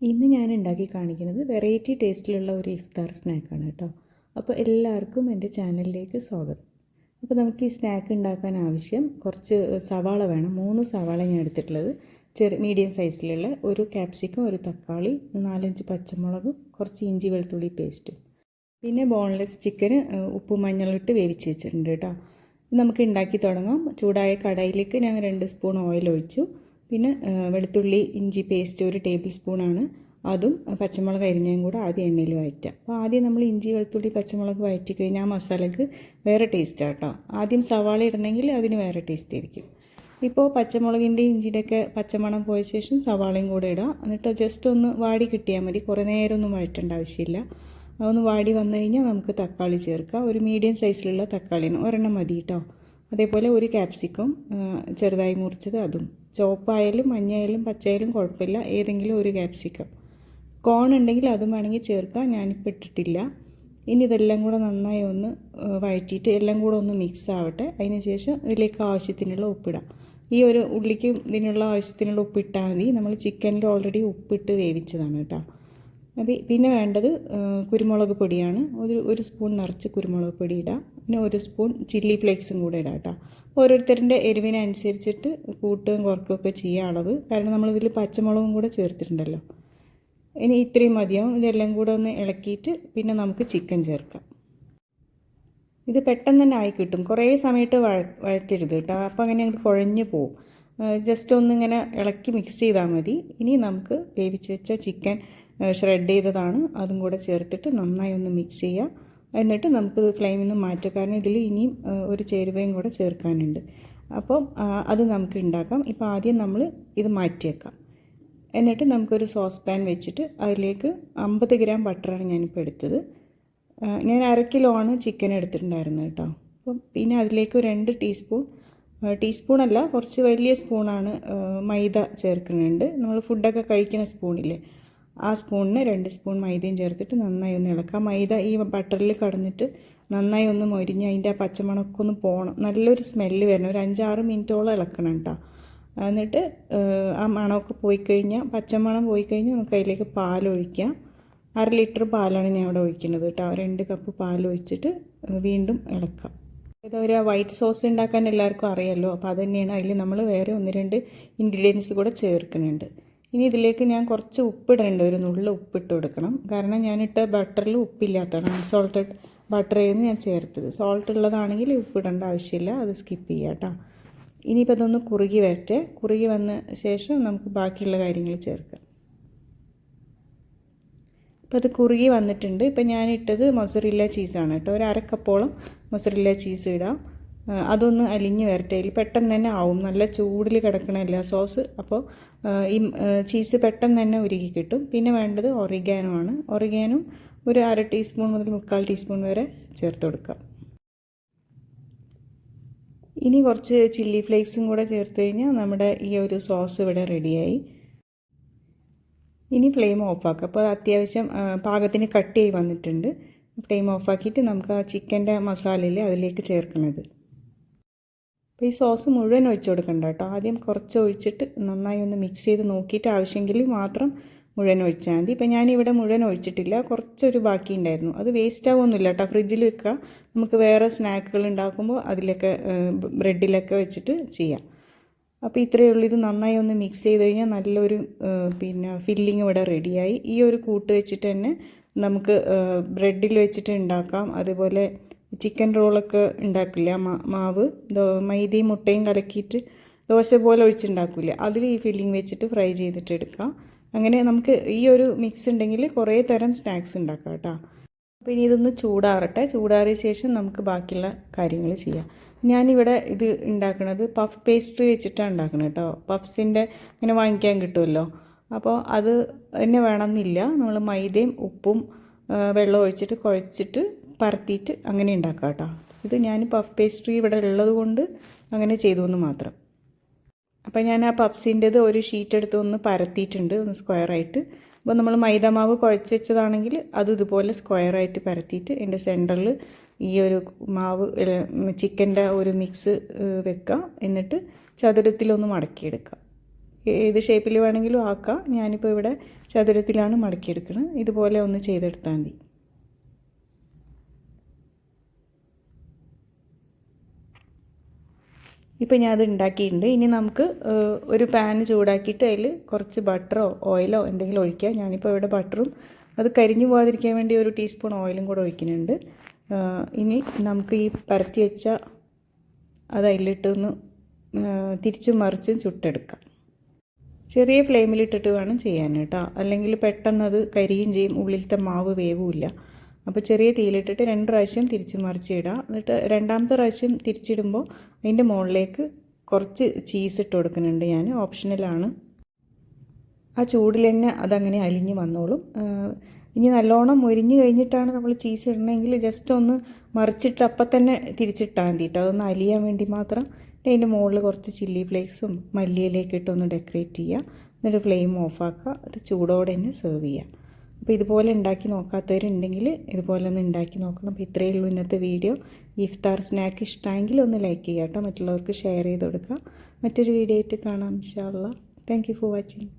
ഇന്ന് ഞാൻ ഉണ്ടാക്കി കാണിക്കുന്നത് വെറൈറ്റി ടേസ്റ്റിലുള്ള ഒരു ഇഫ്താർ സ്നാക്കാണ് കേട്ടോ. അപ്പോൾ എല്ലാവർക്കും എൻ്റെ ചാനലിലേക്ക് സ്വാഗതം. അപ്പോൾ നമുക്ക് ഈ സ്നാക്ക് ഉണ്ടാക്കാൻ ആവശ്യം കുറച്ച് സവാള വേണം. 3 സവാള ഞാൻ എടുത്തിട്ടുള്ളത്. മീഡിയം സൈസിലുള്ള ഒരു ക്യാപ്സിക്കം, ഒരു തക്കാളി, 4-5 പച്ചമുളക്, കുറച്ച് ഇഞ്ചി വെളുത്തുള്ളി പേസ്റ്റ്, പിന്നെ ബോൺലെസ് ചിക്കന് ഉപ്പും മഞ്ഞളിട്ട് വേവിച്ച് വെച്ചിട്ടുണ്ട് കേട്ടോ. നമുക്ക് ഉണ്ടാക്കി തുടങ്ങാം. ചൂടായ കടായിലേക്ക് ഞാൻ 2 സ്പൂൺ ഓയിൽ ഒഴിച്ചു. പിന്നെ വെളുത്തുള്ളി ഇഞ്ചി പേസ്റ്റ് 1 ടേബിൾ സ്പൂണാണ്. അതും പച്ചമുളക് അരിഞ്ഞതും കൂടെ ആദ്യം എണ്ണയിൽ വഴറ്റുക. അപ്പോൾ ആദ്യം നമ്മൾ ഇഞ്ചി വെളുത്തുള്ളി പച്ചമുളക് വഴറ്റി കഴിഞ്ഞാൽ ആ മസാലയ്ക്ക് വേറെ ടേസ്റ്റാണ് കേട്ടോ. ആദ്യം സവാള ഇടണമെങ്കിൽ അതിന് വേറെ ടേസ്റ്റ് ആയിരിക്കും. ഇപ്പോൾ പച്ചമുളകിൻ്റെയും ഇഞ്ചിയുടെയൊക്കെ പച്ചമണം പോയ ശേഷം സവാളയും കൂടെ ഇടുക. എന്നിട്ട് ജസ്റ്റ് ഒന്ന് വാടി കിട്ടിയാൽ മതി. കുറേ നേരമൊന്നും വഴറ്റേണ്ട ആവശ്യമില്ല. അതൊന്ന് വാടി വന്നു കഴിഞ്ഞാൽ നമുക്ക് തക്കാളി ചേർക്കാം. ഒരു മീഡിയം സൈസിലുള്ള തക്കാളിയാണ്, ഒരെണ്ണം മതി കേട്ടോ. അതേപോലെ ഒരു ക്യാപ്സിക്കം ചെറുതായി മുറിച്ചത്, അതും ചുവപ്പായാലും മഞ്ഞയായാലും പച്ചയായാലും കുഴപ്പമില്ല, ഏതെങ്കിലും ഒരു ക്യാപ്സിക്കം. കോൺ ഉണ്ടെങ്കിൽ അതും വേണമെങ്കിൽ ചേർക്കാം, ഞാനിപ്പോൾ ഇട്ടിട്ടില്ല. ഇനി ഇതെല്ലാം കൂടെ നന്നായി ഒന്ന് വഴറ്റിയിട്ട് എല്ലാം കൂടെ ഒന്ന് മിക്സ് ആവട്ടെ. അതിന് ശേഷം ഇതിലേക്ക് ആവശ്യത്തിനുള്ള ഉപ്പിടാം. ഈ ഒരു ഉള്ളിക്ക് ഇതിനുള്ള ആവശ്യത്തിനുള്ള ഉപ്പിട്ടാൽ മതി. നമ്മൾ ചിക്കനിൽ ഓൾറെഡി ഉപ്പിട്ട് വേവിച്ചതാണ് കേട്ടോ. പിന്നെ വേണ്ടത് കുരുമുളക് പൊടിയാണ്. ഒരു സ്പൂൺ നിറച്ച് കുരുമുളക് പൊടി ഇടാം. പിന്നെ 1 സ്പൂൺ ചില്ലി ഫ്ലേക്സും കൂടെ ഇടാം കേട്ടോ. ഓരോരുത്തരുടെ എരിവിനനുസരിച്ചിട്ട് കൂട്ടുകയും കുറക്കുകയൊക്കെ ചെയ്യുക അളവ്. കാരണം നമ്മളിതിൽ പച്ചമുളകും കൂടെ ചേർത്തിട്ടുണ്ടല്ലോ. ഇനി ഇത്രയും മതിയാവും. ഇതെല്ലാം കൂടെ ഒന്ന് ഇളക്കിയിട്ട് പിന്നെ നമുക്ക് ചിക്കൻ ചേർക്കാം. ഇത് പെട്ടെന്ന് തന്നെ ആയി കിട്ടും. കുറേ സമയത്ത് വഴറ്റരുത് കേട്ടോ. അപ്പോൾ അങ്ങനെ അങ്ങോട്ട് കുഴഞ്ഞു പോവും. ജസ്റ്റ് ഒന്നിങ്ങനെ ഇളക്കി മിക്സ് ചെയ്താൽ മതി. ഇനി നമുക്ക് വേവിച്ച് വെച്ച ചിക്കൻ ഷ്രെഡ് ചെയ്തതാണ്, അതും കൂടെ ചേർത്തിട്ട് നന്നായി ഒന്ന് മിക്സ് ചെയ്യുക. എന്നിട്ട് നമുക്ക് ഫ്ലെയിമിൽ നിന്ന് മാറ്റുക. കാരണം ഇതിൽ ഇനിയും ഒരു ചേരുവയും കൂടെ ചേർക്കാനുണ്ട്. അപ്പം അത് നമുക്ക് ഉണ്ടാക്കാം. ഇപ്പോൾ ആദ്യം നമ്മൾ ഇത് മാറ്റി വെക്കാം. എന്നിട്ട് നമുക്കൊരു സോസ് പാൻ വെച്ചിട്ട് അതിലേക്ക് 50 ഗ്രാം ബട്ടറാണ് ഞാനിപ്പോൾ എടുത്തത്. ഞാൻ 1/2 കിലോ ആണ് ചിക്കൻ എടുത്തിട്ടുണ്ടായിരുന്നത് കേട്ടോ. അപ്പം പിന്നെ അതിലേക്ക് 2 ടീസ്പൂണല്ല, കുറച്ച് വലിയ സ്പൂണാണ് മൈദ ചേർക്കുന്നുണ്ട്. നമ്മൾ ഫുഡൊക്കെ കഴിക്കുന്ന സ്പൂണില്ലേ, ആ സ്പൂണിന് 2 സ്പൂൺ മൈദയും ചേർത്തിട്ട് നന്നായി ഒന്ന് ഇളക്കാം. മൈദ ഈ ബട്ടറിൽ കടന്നിട്ട് നന്നായി ഒന്ന് മൊരിഞ്ഞ് അതിൻ്റെ ആ പച്ചമണമൊക്കെ ഒന്ന് പോകണം. നല്ലൊരു സ്മെല്ല് വരണം. ഒരു 5-6 മിനിറ്റോളം ഇളക്കണം കേട്ടോ. എന്നിട്ട് ആ മണമൊക്കെ പോയിക്കഴിഞ്ഞാൽ, പച്ചമണം പോയിക്കഴിഞ്ഞാൽ നമുക്ക് അതിലേക്ക് പാലൊഴിക്കാം. 1/2 ലിറ്റർ പാലാണ് ഞാൻ ഇവിടെ ഒഴിക്കുന്നത് കേട്ടോ. 2 കപ്പ് പാലൊഴിച്ചിട്ട് വീണ്ടും ഇളക്കാം. ഇതൊരു വൈറ്റ് സോസ് ഉണ്ടാക്കാൻ എല്ലാവർക്കും അറിയാമല്ലോ. അപ്പോൾ അത് തന്നെയാണ്. അതിൽ നമ്മൾ വേറെ 1-2 ഇൻഗ്രീഡിയൻസ് കൂടെ ചേർക്കുന്നുണ്ട്. ഇനി ഇതിലേക്ക് ഞാൻ കുറച്ച് ഉപ്പിടുന്നുണ്ട്. ഒരു നുള്ള് ഉപ്പിട്ട് കൊടുക്കണം. കാരണം ഞാനിട്ട ബട്ടറിൽ ഉപ്പില്ലാത്തതാണ്. അൺസോൾട്ടഡ് ബട്ടറായിരുന്നു ഞാൻ ചേർത്തത്. സോൾട്ട് ഉള്ളതാണെങ്കിൽ ഉപ്പിടേണ്ട ആവശ്യമില്ല, അത് സ്കിപ്പ് ചെയ്യാം കേട്ടോ. ഇനിയിപ്പോൾ ഇതൊന്ന് കുറുകി വരട്ടെ. കുറുകി വന്ന ശേഷം നമുക്ക് ബാക്കിയുള്ള കാര്യങ്ങൾ ചേർക്കാം. ഇപ്പോൾ അത് കുറുകി വന്നിട്ടുണ്ട്. ഇപ്പോൾ ഞാനിട്ടത് മൊസറില്ല ചീസാണ് കേട്ടോ. ഒരു 1/2 കപ്പോളം മൊസറില്ല ചീസ് ഇടാം. അതൊന്ന് അലിഞ്ഞ് വരട്ടെ. അതിൽ പെട്ടെന്ന് തന്നെ ആവും. നല്ല ചൂടിൽ കിടക്കണമല്ല സോസ്. അപ്പോൾ ഈ ചീസ് പെട്ടെന്ന് തന്നെ ഉരുകി കിട്ടും. പിന്നെ വേണ്ടത് ഒറിഗാനോ ആണ്. ഒറിഗാനോ ഒരു 1/2 ടീസ്പൂൺ മുതൽ 3/4 ടീസ്പൂൺ വരെ ചേർത്ത് കൊടുക്കാം. ഇനി കുറച്ച് ചില്ലി ഫ്ലേക്സും കൂടെ ചേർത്ത് കഴിഞ്ഞാൽ നമ്മുടെ ഈ ഒരു സോസ് ഇവിടെ റെഡിയായി. ഇനി ഫ്ലെയിം ഓഫാക്കുക. അപ്പോൾ അത്യാവശ്യം പാകത്തിന് കട്ട് ചെയ്ത് വന്നിട്ടുണ്ട്. ഫ്ലെയിം ഓഫാക്കിയിട്ട് നമുക്ക് ആ ചിക്കൻ്റെ മസാലയിൽ അതിലേക്ക് ചേർക്കണത്. അപ്പോൾ ഈ സോസ് മുഴുവൻ ഒഴിച്ചു കൊടുക്കണ്ട കേട്ടോ. ആദ്യം കുറച്ച് ഒഴിച്ചിട്ട് നന്നായി ഒന്ന് മിക്സ് ചെയ്ത് നോക്കിയിട്ട് ആവശ്യമെങ്കിൽ മാത്രം മുഴുവൻ ഒഴിച്ചാൽ മതി. ഇപ്പോൾ ഞാനിവിടെ മുഴുവൻ ഒഴിച്ചിട്ടില്ല, കുറച്ചൊരു ബാക്കി ഉണ്ടായിരുന്നു. അത് വേസ്റ്റ് ആവുമൊന്നുമില്ല കേട്ടോ. ഫ്രിഡ്ജിൽ വെക്കുക. നമുക്ക് വേറെ സ്നാക്കുകൾ ഉണ്ടാക്കുമ്പോൾ അതിലൊക്കെ ബ്രെഡിലൊക്കെ വെച്ചിട്ട് ചെയ്യാം. അപ്പോൾ ഇത്രയേ ഉള്ളൂ. ഇത് നന്നായി ഒന്ന് മിക്സ് ചെയ്ത് കഴിഞ്ഞാൽ നല്ലൊരു ഫില്ലിങ് ഇവിടെ റെഡിയായി. ഈ ഒരു കൂട്ട് വെച്ചിട്ട് തന്നെ നമുക്ക് ബ്രെഡിൽ വെച്ചിട്ട് ഉണ്ടാക്കാം. അതുപോലെ ചിക്കൻ റോളൊക്കെ ഉണ്ടാക്കില്ല, മാവ് മൈദയും മുട്ടയും കലക്കിയിട്ട് ദോശ പോലെ ഒഴിച്ചുണ്ടാക്കില്ല, അതിൽ ഈ ഫില്ലിങ് വെച്ചിട്ട് ഫ്രൈ ചെയ്തിട്ട് എടുക്കാം. അങ്ങനെ നമുക്ക് ഈ ഒരു മിക്സ് ഉണ്ടെങ്കിൽ കുറേ തരം സ്നാക്സ് ഉണ്ടാക്കാം കേട്ടോ. അപ്പോൾ ഇനി ഇതൊന്ന് ചൂടാറട്ടെ. ചൂടാറിയ ശേഷം നമുക്ക് ബാക്കിയുള്ള കാര്യങ്ങൾ ചെയ്യാം. ഞാനിവിടെ ഇത് ഉണ്ടാക്കുന്നത് പഫ് പേസ്ട്രി വെച്ചിട്ടാണ് ഉണ്ടാക്കുന്നത് കേട്ടോ. പഫ്സിൻ്റെ ഇങ്ങനെ വാങ്ങിക്കാൻ കിട്ടുമല്ലോ. അപ്പോൾ അത് തന്നെ വേണമെന്നില്ല. നമ്മൾ മൈദയും ഉപ്പും വെള്ളം ഒഴിച്ചിട്ട് കുഴച്ചിട്ട് പരത്തിയിട്ട് അങ്ങനെ ഉണ്ടാക്കാം കേട്ടോ. ഇത് ഞാൻ പഫ് പേസ്ട്രി ഇവിടെ ഉള്ളത് കൊണ്ട് അങ്ങനെ ചെയ്തു എന്ന് മാത്രം. അപ്പോൾ ഞാൻ ആ പഫ്സിൻ്റേത് ഒരു ഷീറ്റ് എടുത്ത് ഒന്ന് പരത്തിയിട്ടുണ്ട്, ഒന്ന് സ്ക്വയറായിട്ട്. അപ്പോൾ നമ്മൾ മൈദാമാവ് കുഴച്ച് വെച്ചതാണെങ്കിൽ അത് ഇതുപോലെ സ്ക്വയറായിട്ട് പരത്തിയിട്ട് എൻ്റെ സെൻറ്ററിൽ ഈ ഒരു മാവ് ചിക്കൻ്റെ ഒരു മിക്സ് വെക്കുക. എന്നിട്ട് ചതുരത്തിലൊന്ന് മടക്കിയെടുക്കുക. ഏത് ഷേപ്പിൽ വേണമെങ്കിലും ആക്കാം. ഞാനിപ്പോൾ ഇവിടെ ചതുരത്തിലാണ് മടക്കിയെടുക്കുന്നത്. ഇതുപോലെ ഒന്ന് ചെയ്തെടുത്താൽ മതി. ഇപ്പോൾ ഞാൻ അത് ഉണ്ടാക്കിയിട്ടുണ്ട്. ഇനി നമുക്ക് ഒരു പാൻ ചൂടാക്കിയിട്ട് അതിൽ കുറച്ച് ബട്ടറോ ഓയിലോ എന്തെങ്കിലും ഒഴിക്കുക. ഞാനിപ്പോൾ ഇവിടെ ബട്ടറും അത് കരിഞ്ഞു പോകാതിരിക്കാൻ വേണ്ടി ഒരു ടീസ്പൂൺ ഓയിലും കൂടെ ഒഴിക്കുന്നുണ്ട്. ഇനി നമുക്ക് ഈ പരത്തി വെച്ച അത് അതിലിട്ടൊന്ന് തിരിച്ചും മറിച്ചും ചുട്ടെടുക്കാം. ചെറിയ ഫ്ലെയിമിലിട്ടിട്ട് വേണം ചെയ്യാൻ കേട്ടോ, അല്ലെങ്കിൽ പെട്ടെന്ന് അത് കരിയും ചെയ്യും, ഉള്ളിലത്തെ മാവ് വേവുമില്ല. അപ്പോൾ ചെറിയ തീയിലിട്ടിട്ട് 2 പ്രാവശ്യം തിരിച്ച് മറിച്ചിടുക. എന്നിട്ട് രണ്ടാമത്തെ പ്രാവശ്യം തിരിച്ചിടുമ്പോൾ അതിൻ്റെ മുകളിലേക്ക് കുറച്ച് ചീസ് ഇട്ട് കൊടുക്കുന്നുണ്ട് ഞാൻ, ഓപ്ഷണലാണ്. ആ ചൂടിൽ തന്നെ അതങ്ങനെ അലിഞ്ഞ് വന്നോളും. ഇനി നല്ലോണം മൊരിഞ്ഞ് കഴിഞ്ഞിട്ടാണ് നമ്മൾ ചീസ് ഇടണമെങ്കിൽ ജസ്റ്റ് ഒന്ന് മറിച്ചിട്ട് അപ്പം തന്നെ തിരിച്ചിട്ടാൽ മതി കേട്ടോ, അതൊന്ന് അലിയാൻ വേണ്ടി മാത്രം. അതിൻ്റെ മുകളിൽ കുറച്ച് ചില്ലി ഫ്ലേക്സും മല്ലിയിലേക്ക് ഇട്ടൊന്ന് ഡെക്കറേറ്റ് ചെയ്യുക. എന്നിട്ട് ഫ്ലെയിം ഓഫാക്കുക. അത് ചൂടോടെ തന്നെ സെർവ് ചെയ്യുക. അപ്പോൾ ഇതുപോലെ ഉണ്ടാക്കി നോക്കാത്തവരുണ്ടെങ്കിൽ ഇതുപോലെ ഒന്ന് ഉണ്ടാക്കി നോക്കണം. അപ്പോൾ ഇത്രയേ ഉള്ളൂ ഇന്നത്തെ വീഡിയോ. ഇഫ്താർ സ്നാക്ക് ഇഷ്ടമെങ്കിൽ ഒന്ന് ലൈക്ക് ചെയ്യുക കേട്ടോ, മറ്റുള്ളവർക്ക് ഷെയർ ചെയ്ത് കൊടുക്കുക. മറ്റൊരു വീഡിയോ ആയിട്ട് കാണാം ഇൻഷാ അല്ലാഹ്. Thank you for watching.